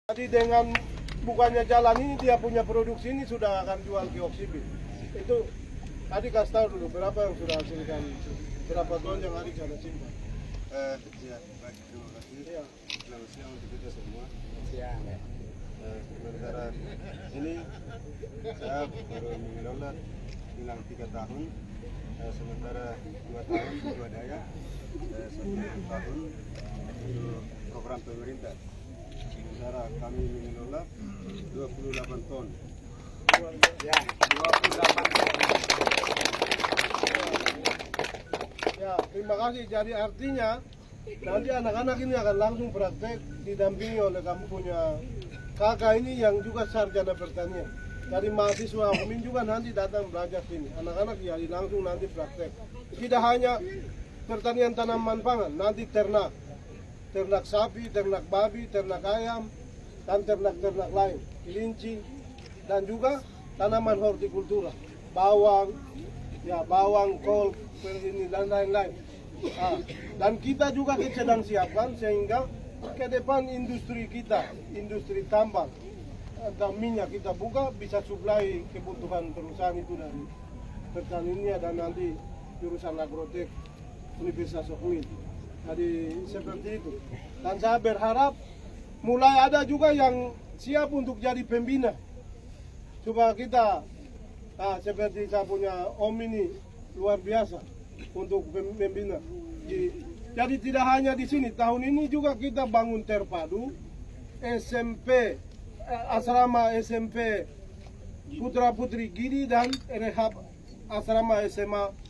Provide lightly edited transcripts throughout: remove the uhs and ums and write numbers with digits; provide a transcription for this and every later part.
Jadi dengan bukannya jalan ini dia punya produksi ini sudah akan jual ke Oksibin. Itu tadi kasih tahu dulu berapa yang sudah hasilkan, berapa ton yang hari sudah simpan. Ya, baik, terima kasih. Ya. Selamat siang untuk kita semua. Siang ya. Sementara ini saya baru mengelola hilang 3 tahun, sementara 2 tahun di Swadaya, 1 tahun untuk program pemerintah. Sementara kami mengelola 28 ton. Ya, 28 Ya, terima kasih. Jadi artinya nanti anak-anak ini akan langsung praktek didampingi oleh kamu punya kakak ini yang juga sarjana pertanian. Dari mahasiswa UMIN juga nanti datang belajar sini. Anak-anak jadi langsung nanti praktek. Tidak hanya pertanian tanaman pangan, nanti ternak sapi, ternak babi, ternak ayam, dan ternak-ternak lain, kelinci, dan juga tanaman hortikultura, bawang, kol, ini dan lain-lain. Dan kita juga sedang siapkan sehingga ke depan industri kita, industri tambang atau minyak kita buka bisa suplai kebutuhan perusahaan itu dari pertaniannya dan nanti jurusan agrotek Universitas UMIN. Jadi seperti itu. Dan saya berharap mulai ada juga yang siap untuk jadi pembina. Coba kita seperti saya punya om ini luar biasa untuk pembina. Jadi tidak hanya di sini, tahun ini juga kita bangun terpadu SMP, asrama SMP Putra Putri Gidi dan rehab asrama SMA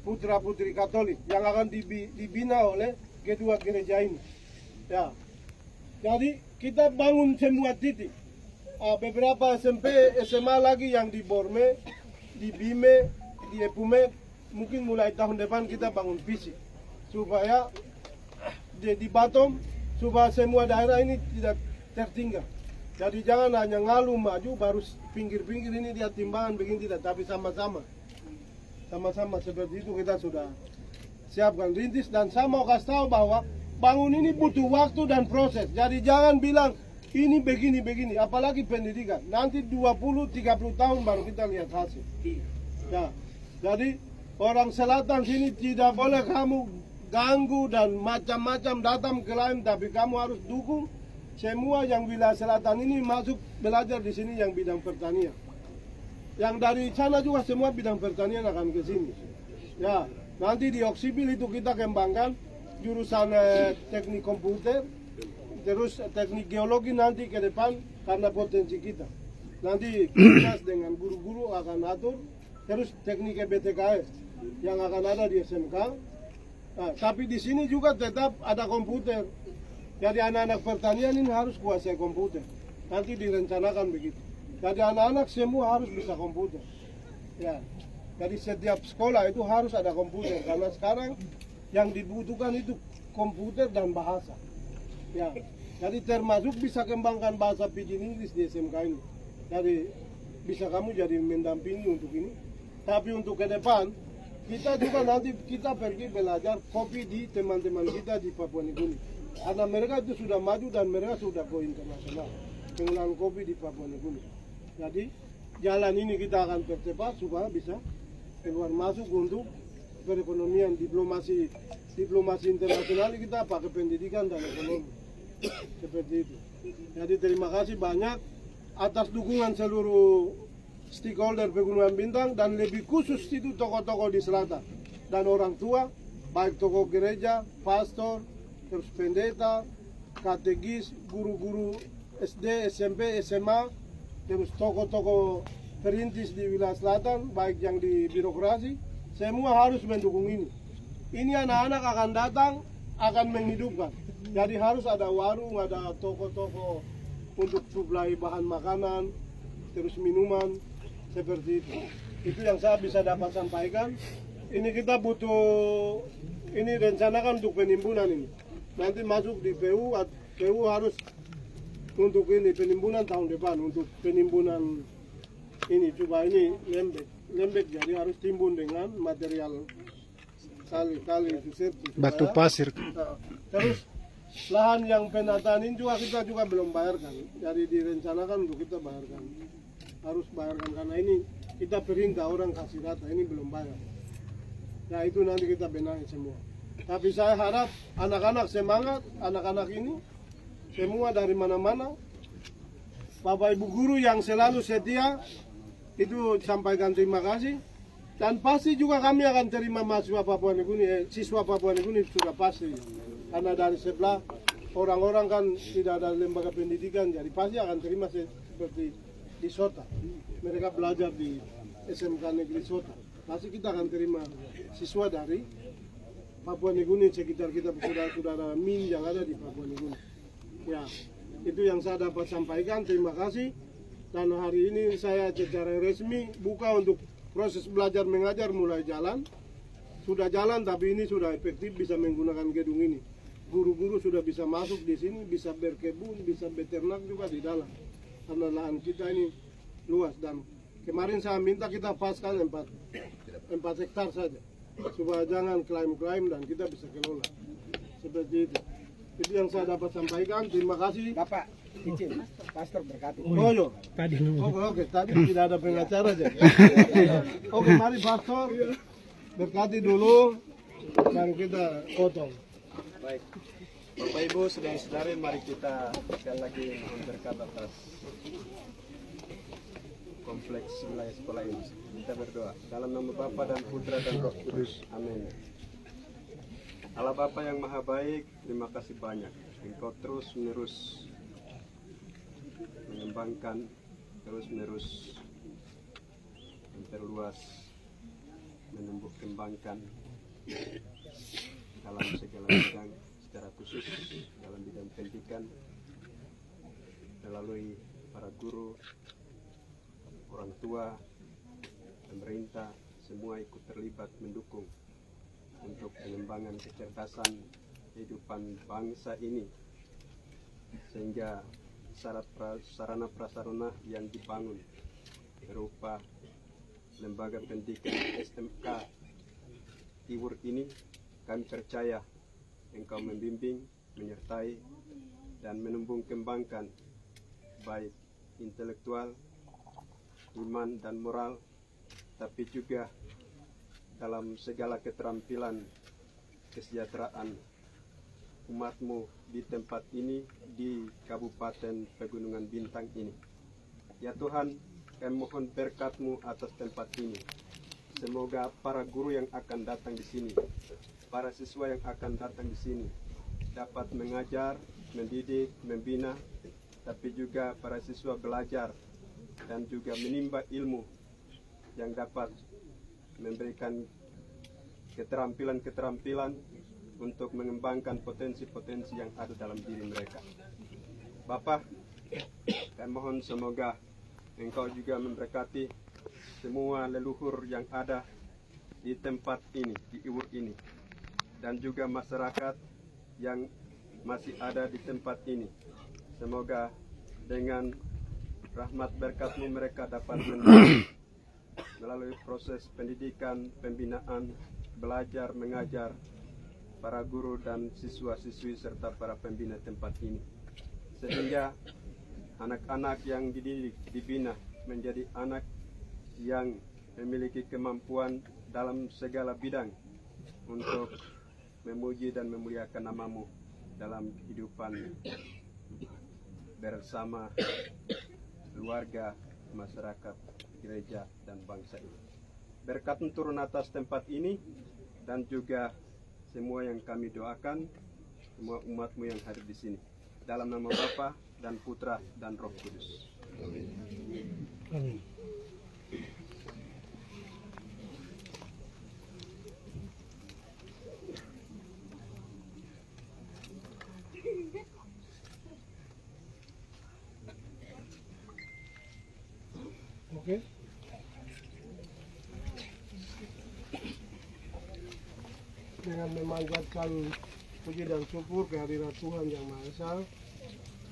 Putra Putri Katolik yang akan dibina oleh kedua gereja ini. Ya, jadi kita bangun semua titik. Beberapa SMP, SMA lagi yang di Borme, di Bime, di Epume, mungkin mulai tahun depan kita bangun fisik supaya di Batom supaya semua daerah ini tidak tertinggal. Jadi jangan hanya ngalu maju baru pinggir-pinggir ini dia timbangan begini tidak, tapi sama-sama seperti itu kita sudah siapkan rintis. Dan saya mau kasih tahu bahwa bangun ini butuh waktu dan proses. Jadi jangan bilang ini begini, apalagi pendidikan. Nanti 20-30 tahun baru kita lihat hasil. Ya, jadi orang selatan sini tidak boleh kamu ganggu dan macam-macam datang ke lain, tapi kamu harus dukung semua yang wilayah selatan ini masuk belajar di sini yang bidang pertanian. Yang dari sana juga semua bidang pertanian akan ke sini. Ya, nanti di Oksibil itu kita kembangkan jurusan teknik komputer, terus teknik geologi nanti ke depan karena potensi kita. Nanti kita dengan guru-guru akan atur, terus teknik BTKS yang akan ada di SMK. Nah, tapi di sini juga tetap ada komputer. Jadi anak-anak pertanian ini harus kuasai komputer. Nanti direncanakan begitu. Jadi anak-anak semua harus bisa komputer. Ya. Jadi setiap sekolah itu harus ada komputer karena sekarang yang dibutuhkan itu komputer dan bahasa. Ya. Jadi termasuk bisa kembangkan bahasa Pidgin Inggris di SMK ini. Jadi bisa kamu jadi mendampingi untuk ini. Tapi untuk ke depan kita juga nanti kita pergi belajar kopi di teman-teman kita di Papua Nugini. Karena mereka itu sudah maju dan mereka sudah go internasional. Pengolahan kopi di Papua Nugini. Jadi jalan ini kita akan percepat supaya bisa keluar masuk untuk perekonomian, diplomasi internasional kita pakai pendidikan dan ekonomi. Seperti itu. Jadi terima kasih banyak atas dukungan seluruh stakeholder Pegunungan Bintang dan lebih khusus itu tokoh-tokoh di selatan dan orang tua, baik tokoh gereja, pastor, terus pendeta, katekis, guru-guru SD, SMP, SMA, terus tokoh-tokoh perintis di wilayah selatan, baik yang di birokrasi, semua harus mendukung ini. Ini anak-anak akan datang, akan menghidupkan. Jadi harus ada warung, ada toko-toko untuk suplai bahan makanan, terus minuman, seperti itu. Itu yang saya bisa dapat sampaikan. Ini kita butuh, ini rencanakan untuk penimbunan ini. Nanti masuk di PU harus untuk ini penimbunan tahun depan, untuk penimbunan ini coba ini lembek jadi harus timbun dengan material kali itu batu pasir. Terus lahan yang penataan ini juga kita juga belum bayarkan. Jadi direncanakan untuk kita bayarkan, harus bayarkan karena ini kita perintah orang kasih data, ini belum bayar. Ya itu nanti kita benahi semua. Tapi saya harap anak-anak semangat, anak-anak ini semua dari mana-mana. Bapak Ibu guru yang selalu setia, itu sampaikan terima kasih. Dan pasti juga kami akan terima mahasiswa Papua Nugini, siswa Papua Nugini sudah pasti. Karena dari sebelah orang-orang kan tidak ada lembaga pendidikan, jadi pasti akan terima seperti di Sota. Mereka belajar di SMK Negeri Sota. Pasti kita akan terima siswa dari Papua Nugini sekitar kita saudara-saudara Min yang ada di Papua Nugini. Ya, itu yang saya dapat sampaikan. Terima kasih. Dan hari ini saya secara resmi buka untuk proses belajar mengajar mulai jalan. Sudah jalan tapi ini sudah efektif bisa menggunakan gedung ini. Guru-guru sudah bisa masuk di sini, bisa berkebun, bisa beternak juga di dalam. Karena lahan kita ini luas dan kemarin saya minta kita paskan 4 hektar saja. Supaya jangan klaim-klaim dan kita bisa kelola. Seperti itu. Itu yang saya dapat sampaikan. Terima kasih. Bapak, izin, Pastor berkati. Oh iya. Oke, tadi tidak ada pengacara aja. Oke, mari Pastor berkati dulu dan kita potong. Baik, Bapak Ibu, saudara-saudari, mari kita sekali lagi mohon berkat atas kompleks wilayah sekolah ini. Kita berdoa dalam nama Bapa dan Putra dan Roh Kudus. Amin. Allah Bapa yang Maha Baik, terima kasih banyak. Engkau terus-menerus mengembangkan, terus-menerus memperluas, menumbuh kembangkan dalam segala bidang, secara khusus dalam bidang pendidikan, melalui para guru, orang tua, pemerintah, semua ikut terlibat mendukung untuk pengembangan kecerdasan kehidupan bangsa ini, sehingga sarana prasarana yang dibangun berupa lembaga pendidikan SMK Iwur ini, kami percaya Engkau membimbing, menyertai, dan menumbuh kembangkan baik intelektual, iman dan moral, tapi juga dalam segala keterampilan kesejahteraan umatmu di tempat ini, di Kabupaten Pegunungan Bintang ini. Ya Tuhan, kami mohon berkat-Mu atas tempat ini. Semoga para guru yang akan datang di sini, para siswa yang akan datang di sini dapat mengajar, mendidik, membina, tapi juga para siswa belajar dan juga menimba ilmu yang dapat memberikan keterampilan-keterampilan untuk mengembangkan potensi-potensi yang ada dalam diri mereka. Bapa, kami mohon semoga Engkau juga memberkati semua leluhur yang ada di tempat ini, di Iwur ini, dan juga masyarakat yang masih ada di tempat ini. Semoga dengan rahmat berkat-Mu mereka dapat melalui proses pendidikan, pembinaan, belajar, mengajar para guru dan siswa-siswi serta para pembina tempat ini, sehingga anak-anak yang dididik, dibina menjadi anak yang memiliki kemampuan dalam segala bidang untuk memuji dan memuliakan nama-Mu dalam kehidupan bersama keluarga, masyarakat, gereja, dan bangsa ini. Berkat turun atas tempat ini dan juga semua yang kami doakan, semua umat-Mu yang hadir di sini. Dalam nama Bapa dan Putra dan Roh Kudus. Amin. Oke. Dengan memanjatkan puji dan syukur kehadirat Tuhan Yang Maha Esa,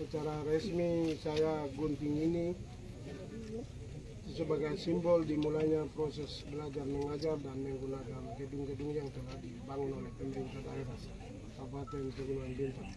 secara resmi saya gunting ini sebagai simbol dimulainya proses belajar mengajar dan menggunakan gedung-gedung yang telah dibangun oleh pemerintah daerah Kabupaten Pegunungan Bintang.